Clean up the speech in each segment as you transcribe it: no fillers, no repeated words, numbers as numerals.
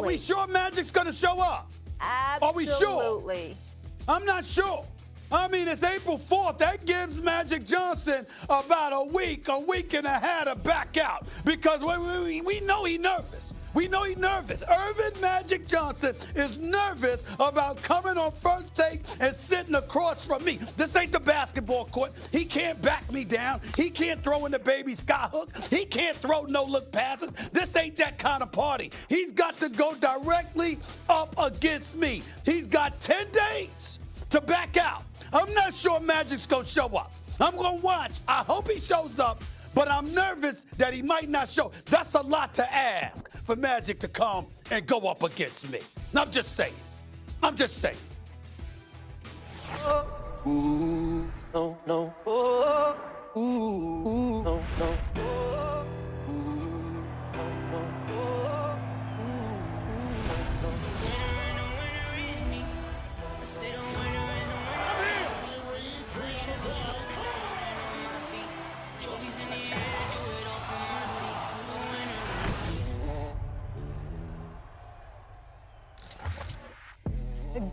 we sure Magic's going to show up? Absolutely. Are we sure? I'm not sure. I mean, it's April 4th. That gives Magic Johnson about a week and a half to back out because we know he's nervous. We know he's nervous. Earvin Magic Johnson is nervous about coming on first take and sitting across from me. This ain't the basketball court. He can't back me down. He can't throw in the baby skyhook. He can't throw no-look passes. This ain't that kind of party. He's got to go directly up against me. He's got 10 days to back out. I'm not sure Magic's going to show up. I'm going to watch. I hope he shows up, but I'm nervous that he might not show. That's a lot to ask for Magic to come and go up against me. I'm just saying. I'm just saying. Ooh, no, no. Oh, ooh, no, no. Oh, ooh, no, no. Oh, ooh, no, no.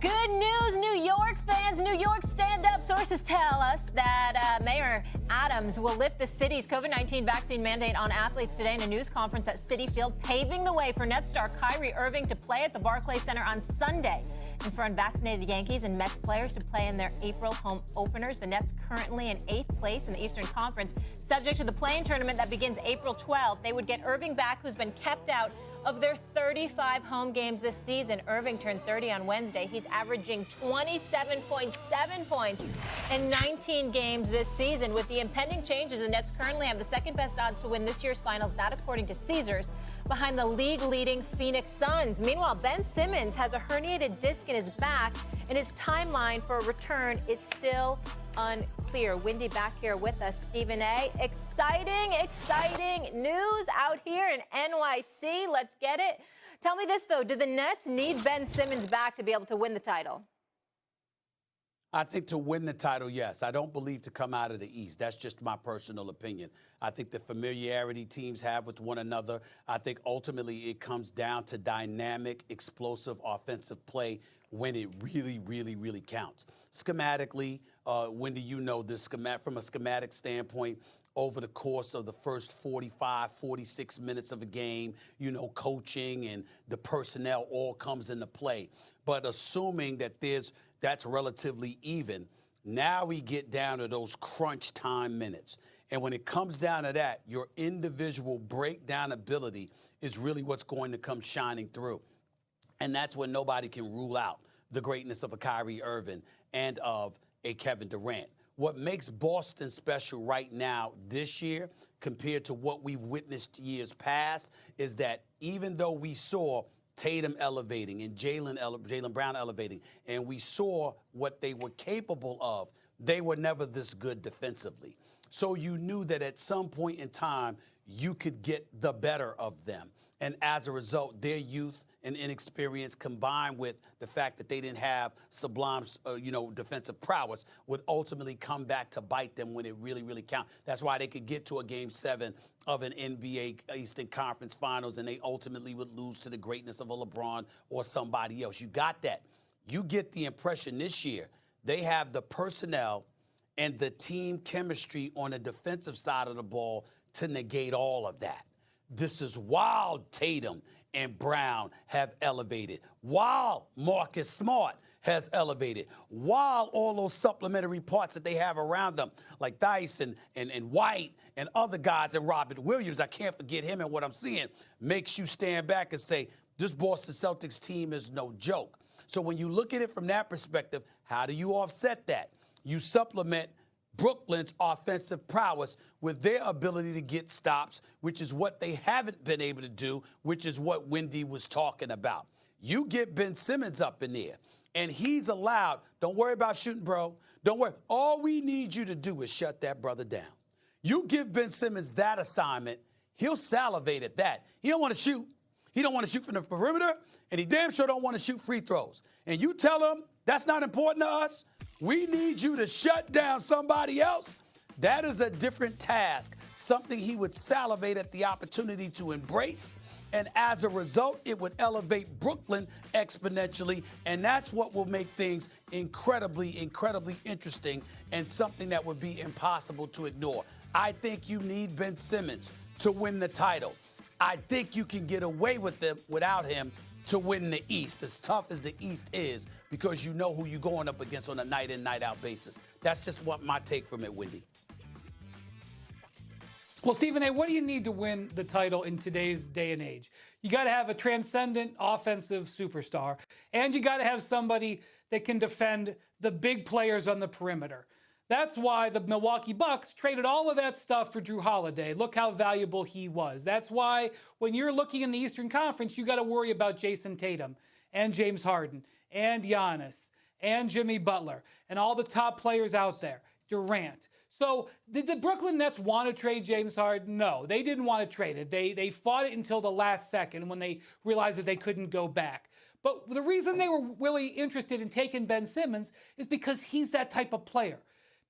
Good news, New York fans. New York stand up. Sources tell us that Mayor Adams will lift the city's COVID-19 vaccine mandate on athletes today in a news conference at Citi Field, paving the way for Nets star Kyrie Irving to play at the Barclays Center on Sunday and for unvaccinated Yankees and Mets players to play in their April home openers. The Nets currently in 8th place in the Eastern Conference. Subject to the play-in tournament that begins April 12th, they would get Irving back, who's been kept out of their 35 home games this season. Irving turned 30 on Wednesday. He's averaging 27.7 points in 19 games this season. With the impending changes, the Nets currently have the second best odds to win this year's finals, that according to Caesars, behind the league-leading Phoenix Suns. Meanwhile, Ben Simmons has a herniated disc in his back, and his timeline for a return is still unclear. Wendy back here with us. Stephen A. Exciting news out here in NYC. Let's get it. Tell me this, though. Do the Nets need Ben Simmons back to be able to win the title? I think to win the title, yes. I don't believe to come out of the East. That's just my personal opinion. I think the familiarity teams have with one another, I think ultimately it comes down to dynamic, explosive offensive play when it really counts. Schematically, Wendy, you know this, from a schematic standpoint, over the course of the first 45, 46 minutes of a game, coaching and the personnel all comes into play. But assuming that that's relatively even, now we get down to those crunch time minutes. And when it comes down to that, your individual breakdown ability is really what's going to come shining through. And that's when nobody can rule out the greatness of a Kyrie Irving and of a Kevin Durant. What makes Boston special right now this year compared to what we've witnessed years past is that even though we saw Tatum elevating and Jaylen Brown elevating, and we saw what they were capable of, they were never this good defensively. So you knew that at some point in time, you could get the better of them. And as a result, their youth and inexperience combined with the fact that they didn't have sublime, defensive prowess would ultimately come back to bite them when it really counted. That's why they could get to a Game 7 of an NBA Eastern Conference Finals and they ultimately would lose to the greatness of a LeBron or somebody else. You got that. You get the impression this year they have the personnel and the team chemistry on the defensive side of the ball to negate all of that. This is while Tatum and Brown have elevated, while Marcus Smart has elevated, while all those supplementary parts that they have around them, like Dice and White and other guys, and Robert Williams, I can't forget him, and what I'm seeing makes you stand back and say, this Boston Celtics team is no joke. So when you look at it from that perspective, how do you offset that? You supplement Brooklyn's offensive prowess with their ability to get stops, which is what they haven't been able to do, which is what Wendy was talking about. You get Ben Simmons up in there, and he's allowed, don't worry about shooting, bro. Don't worry. All we need you to do is shut that brother down. You give Ben Simmons that assignment, he'll salivate at that. He don't want to shoot. He don't want to shoot from the perimeter, and he damn sure don't want to shoot free throws. And you tell him that's not important to us. We need you to shut down somebody else. That is a different task, something he would salivate at the opportunity to embrace. And as a result, it would elevate Brooklyn exponentially. And that's what will make things incredibly, incredibly interesting and something that would be impossible to ignore. I think you need Ben Simmons to win the title. I think you can get away with them without him to win the East, as tough as the East is, because you know who you're going up against on a night-in, night-out basis. That's just what my take from it, Wendy. Well, Stephen A., what do you need to win the title in today's day and age? You got to have a transcendent offensive superstar, and you got to have somebody that can defend the big players on the perimeter. That's why the Milwaukee Bucks traded all of that stuff for Drew Holiday. Look how valuable he was. That's why when you're looking in the Eastern Conference, you got to worry about Jason Tatum and James Harden and Giannis and Jimmy Butler and all the top players out there, Durant. So did the Brooklyn Nets want to trade James Harden? No, they didn't want to trade it. They fought it until the last second when they realized that they couldn't go back. But the reason they were really interested in taking Ben Simmons is because he's that type of player.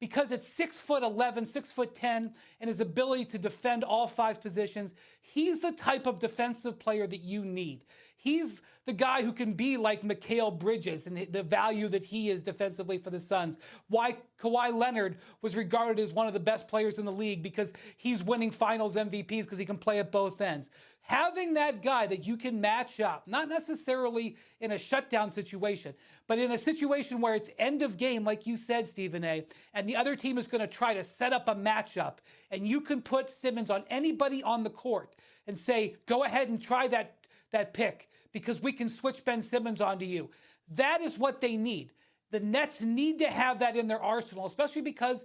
Because at 6'11", 6'10", and his ability to defend all 5 positions, he's the type of defensive player that you need. He's the guy who can be like Mikal Bridges and the value that he is defensively for the Suns. Why Kawhi Leonard was regarded as one of the best players in the league because he's winning finals MVPs because he can play at both ends. Having that guy that you can match up, not necessarily in a shutdown situation, but in a situation where it's end of game, like you said, Stephen A., and the other team is going to try to set up a matchup, and you can put Simmons on anybody on the court and say, go ahead and try that pick because we can switch Ben Simmons onto you. That is what they need. The Nets need to have that in their arsenal, especially because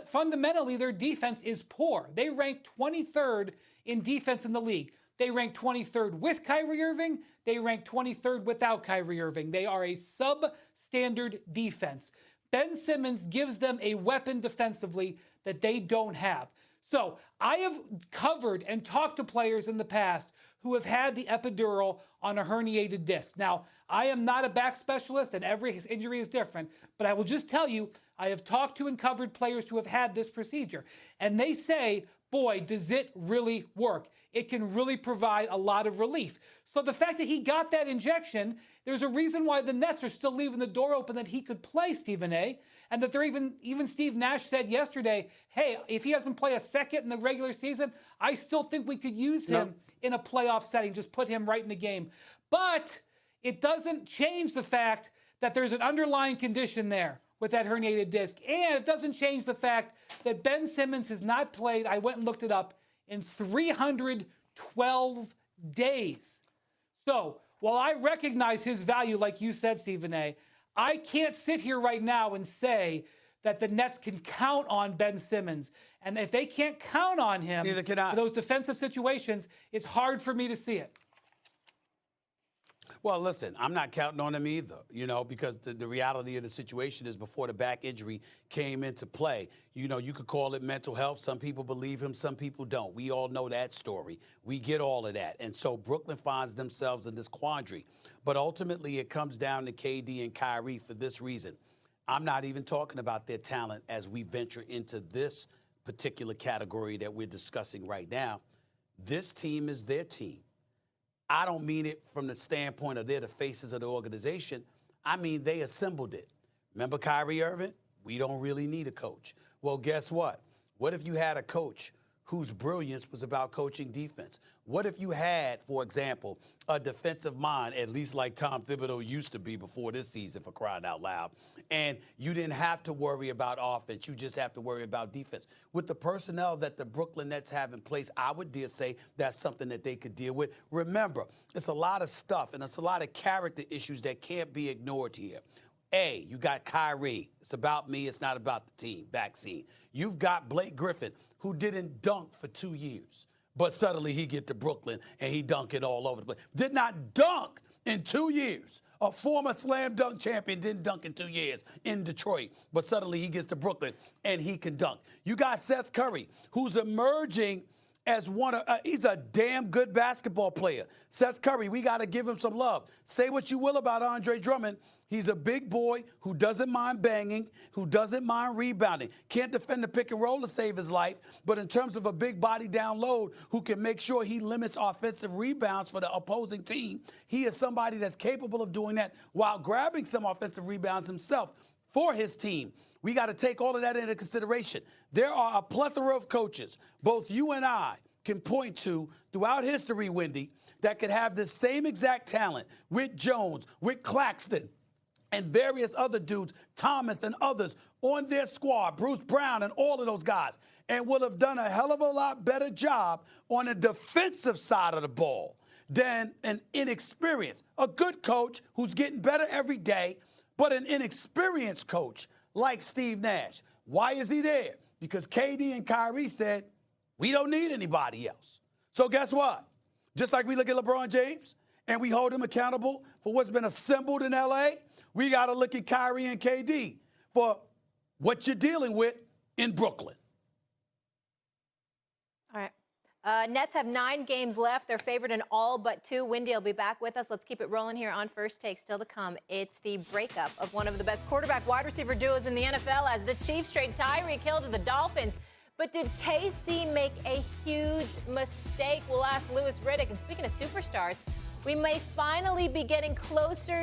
fundamentally their defense is poor. They rank 23rd in defense in the league. They rank 23rd with Kyrie Irving. They rank 23rd without Kyrie Irving. They are a substandard defense. Ben Simmons gives them a weapon defensively that they don't have. So I have covered and talked to players in the past who have had the epidural on a herniated disc. Now, I am not a back specialist, and every injury is different, but I will just tell you, I have talked to and covered players who have had this procedure, and they say, boy, does it really work. It can really provide a lot of relief. So the fact that he got that injection, there's a reason why the Nets are still leaving the door open that he could play, Stephen A., and that they're even Steve Nash said yesterday, hey, if he doesn't play a second in the regular season, I still think we could use him in a playoff setting, just put him right in the game. But it doesn't change the fact that there's an underlying condition there with that herniated disc. And it doesn't change the fact that Ben Simmons has not played, I went and looked it up, in 312 days. So while I recognize his value, like you said, Stephen A., I can't sit here right now and say that the Nets can count on Ben Simmons. And if they can't count on him for those defensive situations, it's hard for me to see it. Well, listen, I'm not counting on him either, because the reality of the situation is before the back injury came into play, you could call it mental health. Some people believe him, some people don't. We all know that story. We get all of that. And so Brooklyn finds themselves in this quandary. But ultimately, it comes down to KD and Kyrie for this reason. I'm not even talking about their talent as we venture into this particular category that we're discussing right now. This team is their team. I don't mean it from the standpoint of they're the faces of the organization. I mean they assembled it. Remember Kyrie Irving? We don't really need a coach. Well, guess what? What if you had a coach whose brilliance was about coaching defense? What if you had, for example, a defensive mind, at least like Tom Thibodeau used to be before this season, for crying out loud, and you didn't have to worry about offense. You just have to worry about defense. With the personnel that the Brooklyn Nets have in place, I would dare say that's something that they could deal with. Remember, it's a lot of stuff, and it's a lot of character issues that can't be ignored here. A, you got Kyrie. It's about me. It's not about the team. Vaccine. You've got Blake Griffin, who didn't dunk for 2 years. But suddenly he get to Brooklyn and he dunking all over the place. Did not dunk in 2 years. A former slam dunk champion didn't dunk in 2 years in Detroit. But suddenly he gets to Brooklyn and he can dunk. You got Seth Curry, who's emerging as he's a damn good basketball player. Seth Curry, we got to give him some love. Say what you will about Andre Drummond. He's a big boy who doesn't mind banging, who doesn't mind rebounding. Can't defend the pick and roll to save his life, but in terms of a big body down low who can make sure he limits offensive rebounds for the opposing team, he is somebody that's capable of doing that while grabbing some offensive rebounds himself for his team. We got to take all of that into consideration. There are a plethora of coaches, both you and I can point to throughout history, Wendy, that could have the same exact talent with Jones, with Claxton, and various other dudes, Thomas and others, on their squad, Bruce Brown and all of those guys, and will have done a hell of a lot better job on the defensive side of the ball than an inexperienced, a good coach who's getting better every day, but an inexperienced coach like Steve Nash. Why is he there? Because KD and Kyrie said, we don't need anybody else. So guess what? Just like we look at LeBron James and we hold him accountable for what's been assembled in LA, we got to look at Kyrie and KD for what you're dealing with in Brooklyn. All right. Nets have 9 games left. They're favored in all but 2. Wendy will be back with us. Let's keep it rolling here on First Take. Still to come, it's the breakup of one of the best quarterback-wide receiver duos in the NFL as the Chiefs trade Tyreek Hill to the Dolphins. But did KC make a huge mistake? We'll ask Louis Riddick. And speaking of superstars, we may finally be getting closer